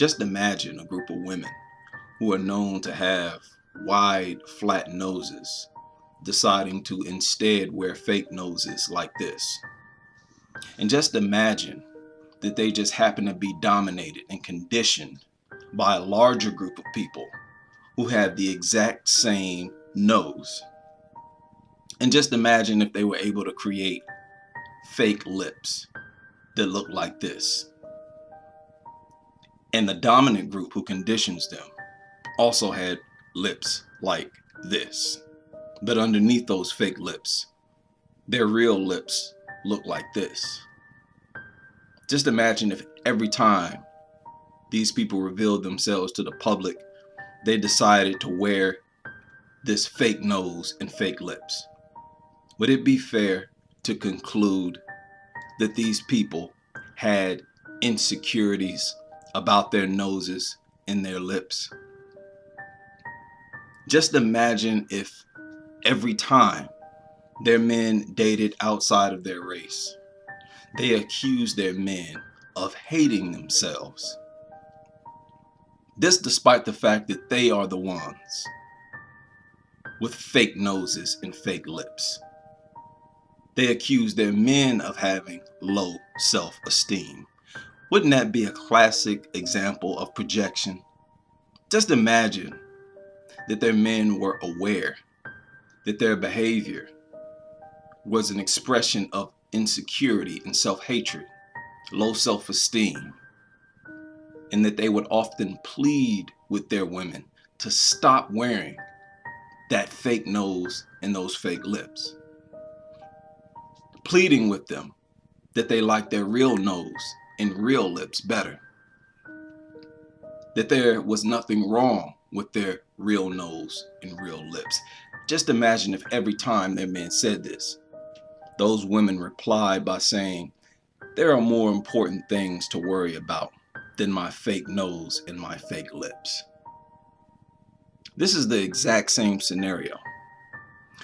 Just imagine a group of women who are known to have wide, flat noses deciding to instead wear fake noses like this. And just imagine that they just happen to be dominated and conditioned by a larger group of people who have the exact same nose. And just imagine if they were able to create fake lips that look like this. And the dominant group who conditions them also had lips like this. But underneath those fake lips, their real lips look like this. Just imagine if every time these people revealed themselves to the public, they decided to wear this fake nose and fake lips. Would it be fair to conclude that these people had insecurities about their noses and their lips? Just imagine if every time their men dated outside of their race, they accused their men of hating themselves. This despite the fact that they are the ones with fake noses and fake lips. They accuse their men of having low self-esteem. Wouldn't that be a classic example of projection? Just imagine that their men were aware that their behavior was an expression of insecurity and self-hatred, low self-esteem, and that they would often plead with their women to stop wearing that fake nose and those fake lips. Pleading with them that they like their real nose and real lips better. That there was nothing wrong with their real nose and real lips. Just imagine if every time their men said this, those women replied by saying, "There are more important things to worry about than my fake nose and my fake lips." This is the exact same scenario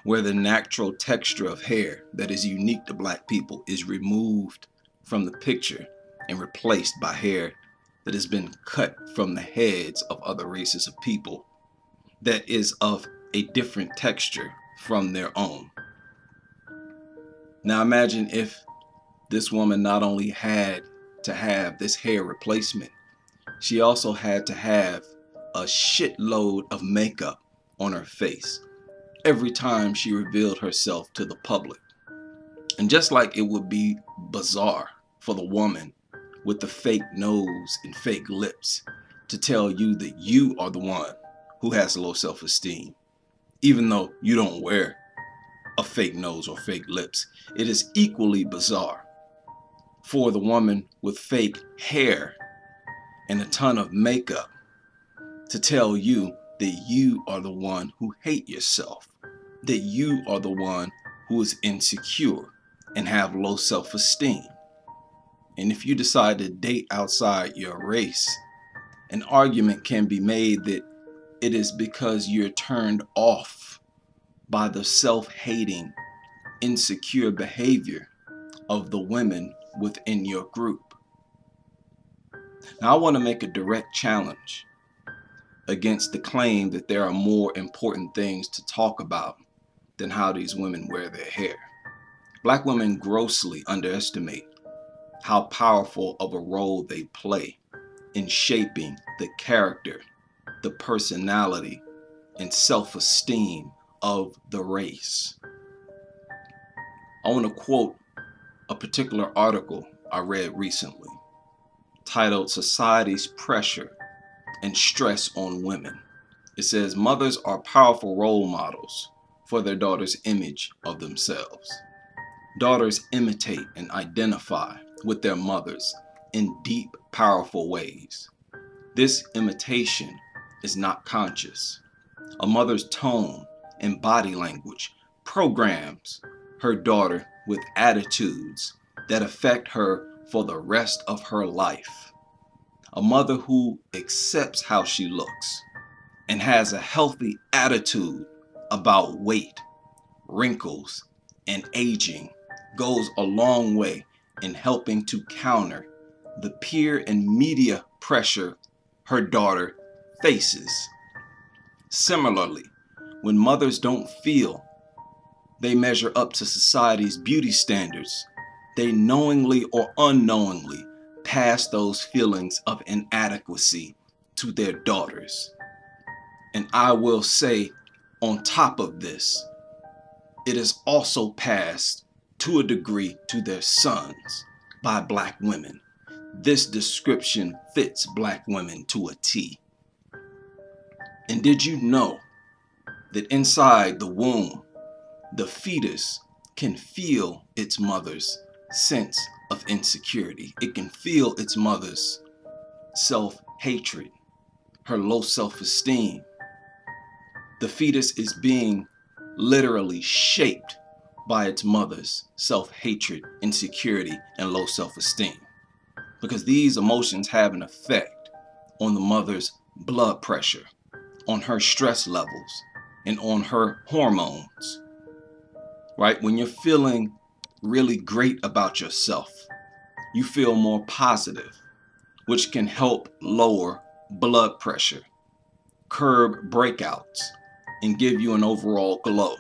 where the natural texture of hair that is unique to Black people is removed from the picture and replaced by hair that has been cut from the heads of other races of people that is of a different texture from their own. Now imagine if this woman not only had to have this hair replacement, she also had to have a shitload of makeup on her face every time she revealed herself to the public. And just like it would be bizarre for the woman with the fake nose and fake lips to tell you that you are the one who has low self-esteem, even though you don't wear a fake nose or fake lips, it is equally bizarre for the woman with fake hair and a ton of makeup to tell you that you are the one who hate yourself, that you are the one who is insecure and have low self-esteem. And if you decide to date outside your race, an argument can be made that it is because you're turned off by the self-hating, insecure behavior of the women within your group. Now I want to make a direct challenge against the claim that there are more important things to talk about than how these women wear their hair. Black women grossly underestimate how powerful of a role they play in shaping the character, the personality, and self-esteem of the race. I want to quote a particular article I read recently titled "Society's Pressure and Stress on Women." It says, "Mothers are powerful role models for their daughters' image of themselves. Daughters imitate and identify with their mothers in deep, powerful ways. This imitation is not conscious. A mother's tone and body language programs her daughter with attitudes that affect her for the rest of her life. A mother who accepts how she looks and has a healthy attitude about weight, wrinkles, and aging goes a long way in helping to counter the peer and media pressure her daughter faces. Similarly, when mothers don't feel they measure up to society's beauty standards, they knowingly or unknowingly pass those feelings of inadequacy to their daughters. And I will say, on top of this, it is also passed to a degree to their sons by Black women. This description fits Black women to a T. And did you know that inside the womb, the fetus can feel its mother's sense of insecurity? It can feel its mother's self-hatred, her low self-esteem. The fetus is being literally shaped by its mother's self-hatred, insecurity, and low self-esteem, because these emotions have an effect on the mother's blood pressure, on her stress levels, and on her hormones. Right? When you're feeling really great about yourself, you feel more positive, which can help lower blood pressure, curb breakouts, and give you an overall glow.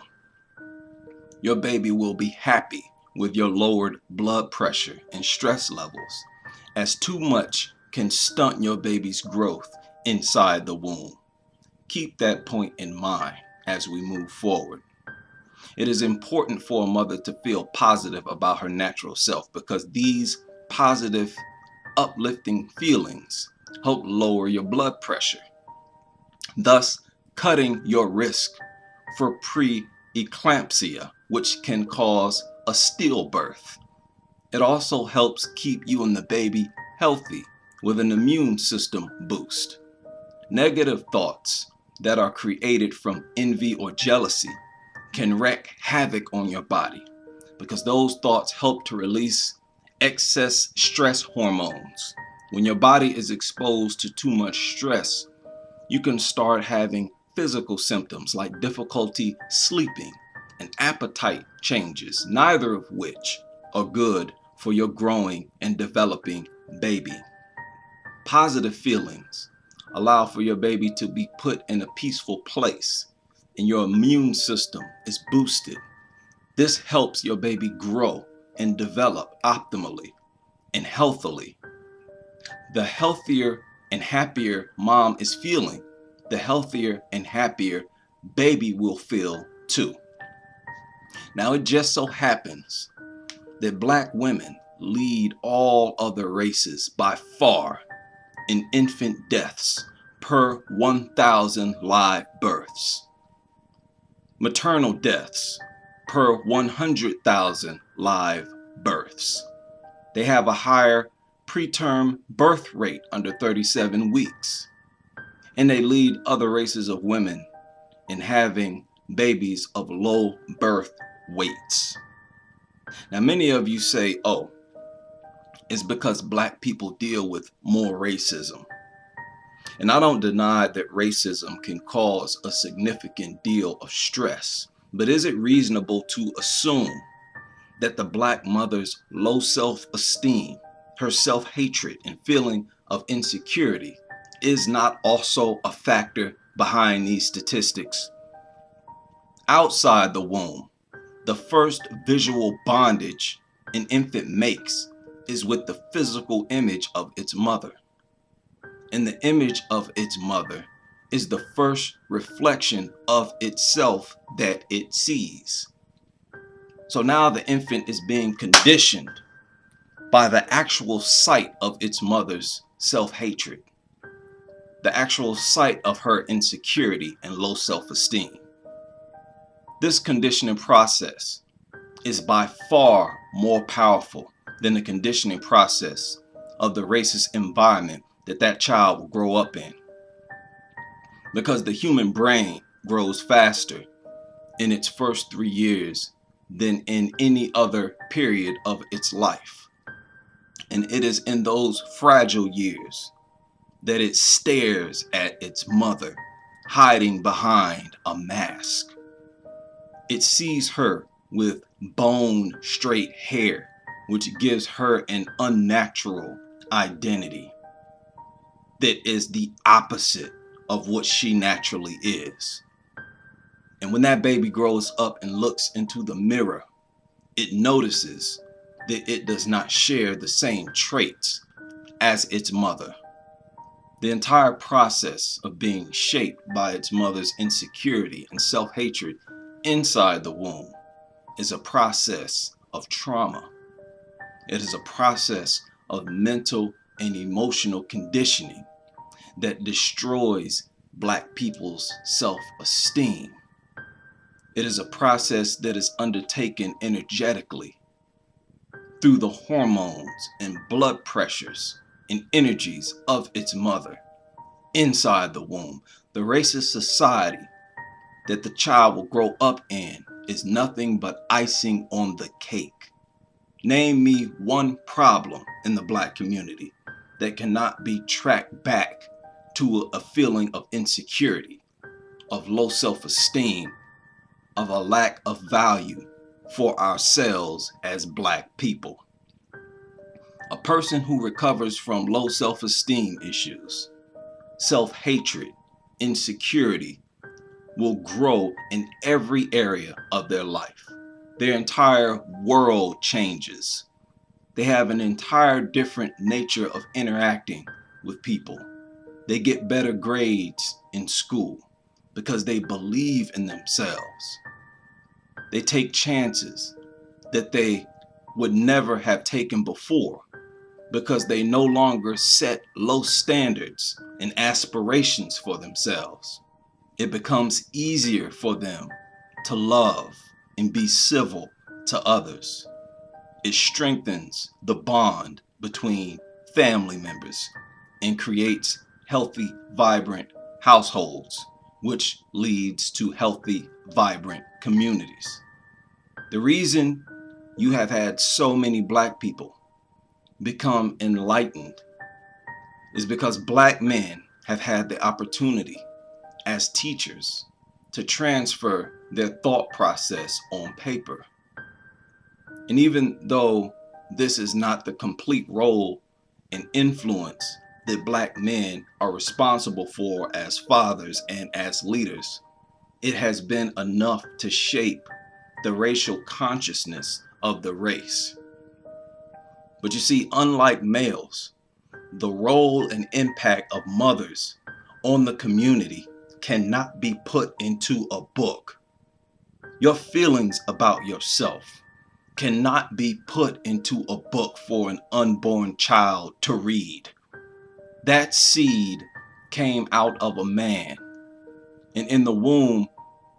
Your baby will be happy with your lowered blood pressure and stress levels, as too much can stunt your baby's growth inside the womb. Keep that point in mind as we move forward. It is important for a mother to feel positive about her natural self, because these positive, uplifting feelings help lower your blood pressure, thus cutting your risk for preeclampsia, which can cause a stillbirth. It also helps keep you and the baby healthy with an immune system boost. Negative thoughts that are created from envy or jealousy can wreak havoc on your body, because those thoughts help to release excess stress hormones. When your body is exposed to too much stress, you can start having physical symptoms like difficulty sleeping and appetite changes, neither of which are good for your growing and developing baby. Positive feelings allow for your baby to be put in a peaceful place, and your immune system is boosted. This helps your baby grow and develop optimally and healthily. The healthier and happier mom is feeling, the healthier and happier baby will feel too. Now, it just so happens that Black women lead all other races by far in infant deaths per 1,000 live births, maternal deaths per 100,000 live births. They have a higher preterm birth rate under 37 weeks, and they lead other races of women in having babies of low birth weights. Now, many of you say, oh, it's because Black people deal with more racism. And I don't deny that racism can cause a significant deal of stress, but is it reasonable to assume that the Black mother's low self-esteem, her self-hatred, and feeling of insecurity is not also a factor behind these statistics? Outside the womb, the first visual bondage an infant makes is with the physical image of its mother. And the image of its mother is the first reflection of itself that it sees. So now the infant is being conditioned by the actual sight of its mother's self-hatred, the actual sight of her insecurity and low self-esteem. This conditioning process is by far more powerful than the conditioning process of the racist environment that child will grow up in, because the human brain grows faster in its first 3 years than in any other period of its life. And it is in those fragile years that it stares at its mother hiding behind a mask. It sees her with bone straight hair, which gives her an unnatural identity. that is the opposite of what she naturally is. And when that baby grows up and looks into the mirror, it notices that it does not share the same traits as its mother. The entire process of being shaped by its mother's insecurity and self-hatred inside the womb is a process of trauma. It is a process of mental and emotional conditioning that destroys Black people's self-esteem. It is a process that is undertaken energetically through the hormones and blood pressures and energies of its mother inside the womb. The racist society that the child will grow up in is nothing but icing on the cake. Name me one problem in the Black community that cannot be tracked back to a feeling of insecurity, of low self-esteem, of a lack of value for ourselves as Black people. A person who recovers from low self-esteem issues, self-hatred, insecurity, will grow in every area of their life. Their entire world changes. They have an entire different nature of interacting with people. They get better grades in school because they believe in themselves. They take chances that they would never have taken before because they no longer set low standards and aspirations for themselves. It becomes easier for them to love and be civil to others. It strengthens the bond between family members and creates healthy, vibrant households, which leads to healthy, vibrant communities. The reason you have had so many Black people become enlightened is because Black men have had the opportunity as teachers to transfer their thought process on paper. And even though this is not the complete role and influence that Black men are responsible for as fathers and as leaders, it has been enough to shape the racial consciousness of the race. But you see, unlike males, the role and impact of mothers on the community cannot be put into a book. Your feelings about yourself cannot be put into a book for an unborn child to read. That seed came out of a man, and in the womb,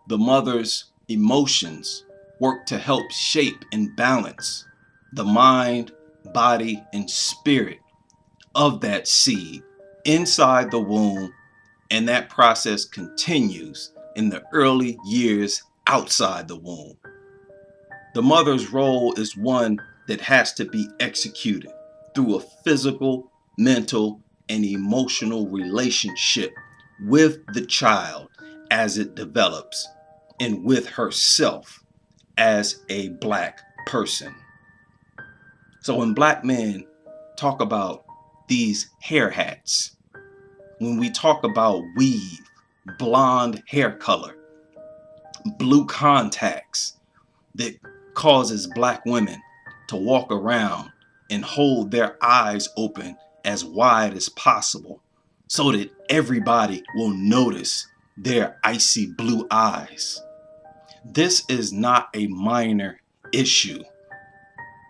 the mother's emotions work to help shape and balance the mind, body, and spirit of that seed inside the womb, and that process continues in the early years outside the womb. The mother's role is one that has to be executed through a physical, mental, and emotional relationship with the child as it develops and with herself as a Black person. So when Black men talk about these hair hats, when we talk about weave, blonde hair color, blue contacts that causes Black women to walk around and hold their eyes open as wide as possible so that everybody will notice their icy blue eyes. This is not a minor issue.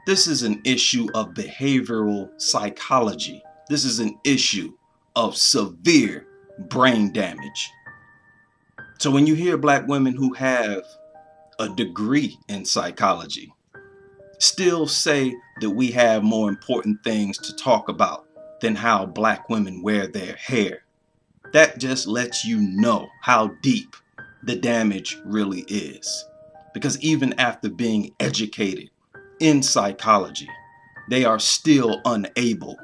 This is an issue of behavioral psychology. This is an issue of severe brain damage. So when you hear Black women who have a degree in psychology still say that we have more important things to talk about than how Black women wear their hair, that just lets you know how deep the damage really is. Because even after being educated in psychology, they are still unable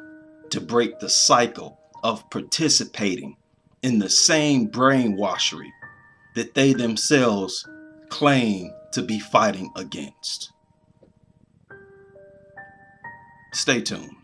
to break the cycle of participating in the same brainwashery that they themselves claim to be fighting against. Stay tuned.